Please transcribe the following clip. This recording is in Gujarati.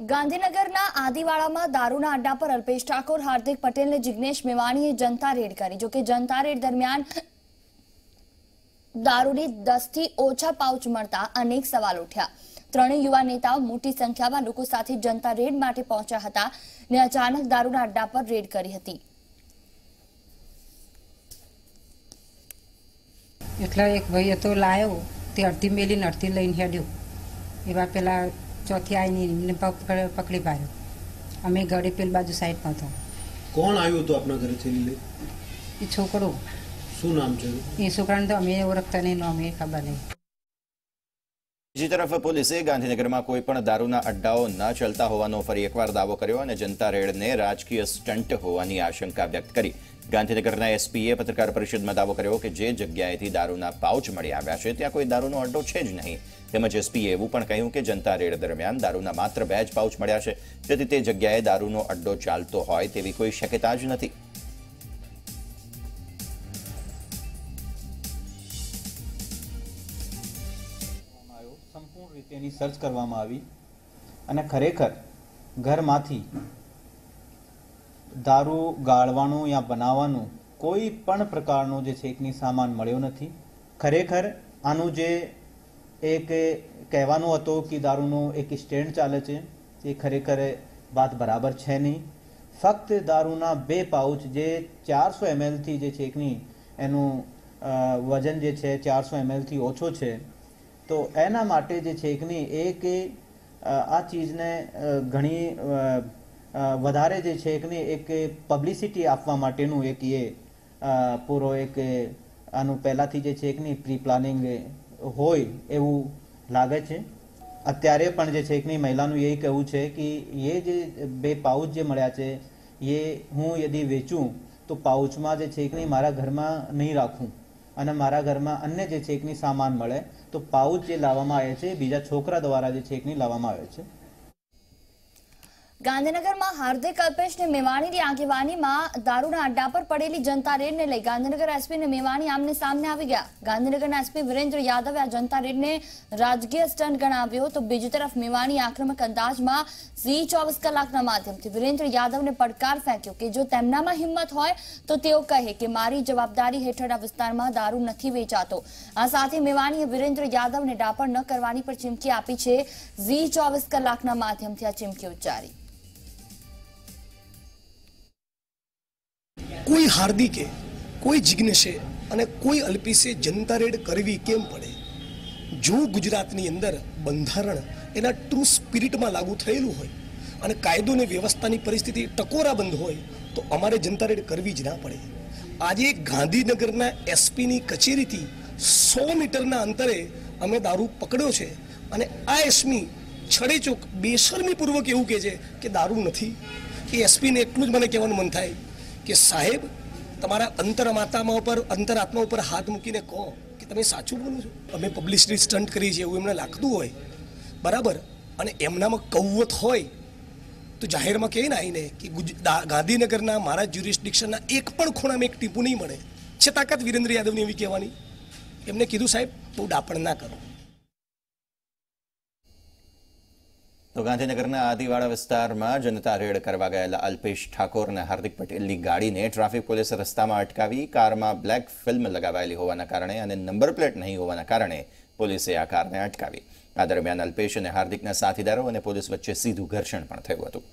ગાંધીનગરના આદિવાડામાં દારૂના અડ્ડા પર અલ્પેશ ઠાકોર, હાર્દિક પટેલ અને જિગ્નેશ મેવાણીએ જનતા રેડ કરી। જો કે જનતા રેડ દરમિયાન દારૂની 10 થી ઓછા પાઉચ મળતા અનેક સવાલ ઉઠ્યા। ત્રણેય યુવા નેતાઓ મોટી સંખ્યામાં લોકો સાથે જનતા રેડ માટે પહોંચ્યા હતા અને અચાનક દારૂના અડ્ડા પર રેડ કરી હતી। એટલા એક ભાઈ હતો લાયો તે અડધી મેલીને અડધી લઈને હેડ્યો। એવા પેલા ચોથી આવીને પકડી પાડ્યો। અમે ઘરે પેલી બાજુ સાઈડમાં હતો। કોણ આવ્યું હતું આપના ઘરે થેલી લઈ? એ છોકરો। શું નામ છે એ છોકરાને તો અમે ઓળખતા નહીં, અમને ખબર નહીં। બીજી તરફ પોલીસે ગાંધીનગરમાં કોઈ પણ દારૂના અડ્ડાઓ ન ચલતા હોવાનો ફરી એકવાર દાવો કર્યો અને જનતા રેડને રાજકીય સ્ટન્ટ હોવાની આશંકા વ્યક્ત કરી। ગાંધીનગરના એસપીએ પત્રકાર પરિષદમાં દાવો કર્યો કે જે જગ્યાએથી દારૂના પાઉચ મળી આવ્યા છે ત્યાં કોઈ દારૂનો અડ્ડો છે જ નહીં। તેમજ એસપીએ એવું પણ કહ્યું કે જનતા રેડ દરમિયાન દારૂના માત્ર 2 જ પાઉચ મળ્યા છે, જેથી તે જગ્યાએ દારૂનો અડ્ડો ચાલતો હોય તેવી કોઈ શક્યતા જ નથી। સંપૂર્ણ રીતે એની સર્ચ કરવામાં આવી અને ખરેખર ઘરમાંથી દારૂ ગાળવાનું યા બનાવવાનું કોઈ પણ પ્રકારનો જે છે એકની સામાન મળ્યો નથી। ખરેખર આનું જે એક કહેવાનું હતો કે દારૂનો એક સ્ટેન્ડ ચાલે છે એ ખરેખર વાત બરાબર છે નહીં। ફક્ત દારૂના 2 પાઉચ જે 400 ml થી જે છે એકની એનું વજન જે છે 400 ml થી ઓછો છે, તો એના માટે જે છે એકની એક આ ચીજને ઘણી વધારે જે છે એકની એક પબ્લિસિટી આપવા માટેનું એક એ પૂરો એક આનું પહેલાથી જે છે એકની પ્રી પ્લાનિંગ હોય એવું લાગે છે। અત્યારે પણ જે છે એકની મહિલાનું એ કહેવું છે કે એ જે 2 પાઉચ જે મળ્યા છે એ હું યદી વેચું તો પાઉચમાં જે છે એકની મારા ઘરમાં નહીં રાખું અને મારા ઘરમાં અન્ય જે છે એકની સામાન મળે તો પાઉચ જે લાવવામાં આવે છે બીજા છોકરા દ્વારા જે છે એકની લાવવામાં આવે છે। ગાંધીનગરમાં હાર્દિક, અલ્પેશ અને મેવાણીની આગેવાનીમાં દારૂના અડ્ડા પર પડેલી જનતા રેડને લઈ ગાંધીનગર એસપી અને મેવાણી આમને સામને આવી ગયા। ગાંધીનગરના એસપી વિરેન્દ્ર યાદવે આ જનતા રેડને રાજકીય સ્ટન્ટ ગણાવ્યો, તો બીજી તરફ મેવાણી આક્રમક અંદાજમાં ઝી 24 કલાકના માધ્યમથી વિરેન્દ્ર યાદવને પડકાર ફેંક્યો કે જો તેમનામાં હિંમત હોય તો તેઓ કહે કે મારી જવાબદારી હેઠળના વિસ્તારમાં દારૂ નથી વેચાતો। આ સાથે મેવાણીએ વિરેન્દ્ર યાદવને ડાપણ ન કરવાની પર ચીમકી આપી છે। ઝી 24 કલાકના માધ્યમથી આ ચીમકી ઉચ્ચારી। કોઈ હાર્દિકે, કોઈ જિગ્નેશે અને કોઈ અલ્પેશે જનતા રેડ કરવી કેમ પડે? જો ગુજરાતની અંદર બંધારણ એના ટ્રુ સ્પિરિટમાં લાગુ થયેલું હોય અને કાયદો અને વ્યવસ્થાની પરિસ્થિતિ ટકોરાબંધ હોય તો અમારે જનતા રેડ કરવી જ ના પડે। આજે ગાંધીનગરના એસપીની કચેરીથી 100 મીટરના અંતરે અમે દારૂ પકડ્યો છે અને આ એસપી છડેચોક બેશરમીપૂર્વક એવું કહે છે કે દારૂ નથી। એ એસપીને એટલું જ મને કહેવાનું મન થાય કે સાહેબ, તમારા અંતરાત્મા ઉપર હાથ મૂકીને કહો કે તમે સાચું બોલો છો। અમે પબ્લિસિટી સ્ટન્ટ કરી છે એવું એમને લાગતું હોય, બરાબર, અને એમનામાં કૌવત હોય તો જાહેરમાં કહે ને આવીને કે ગાંધીનગરના મારા જ્યુરિસ્ડિક્શનના એક પણ ખૂણામાં એક ટીપું નહીં મળે છે તાકાત વિરેન્દ્ર યાદવની એવી કહેવાની। એમને કીધું સાહેબ બહુ ડાપણ ના કરો। તો ગાંધીનગરના આદિવાડા વિસ્તારમાં જનતા રેડ કરવા ગયેલા અલ્પેશ ઠાકોર અને હાર્દિક પટેલની ગાડીને ટ્રાફિક પોલીસે રસ્તામાં અટકાવી। કારમાં બ્લેક ફિલ્મ લગાવાયેલી હોવાના કારણે અને નંબર પ્લેટ નહીં હોવાના કારણે પોલીસે આ કારને અટકાવી। આ દરમિયાન અલ્પેશ અને હાર્દિકના સાથીદારો અને પોલીસ વચ્ચે સીધું ઘર્ષણ પણ થયું હતું।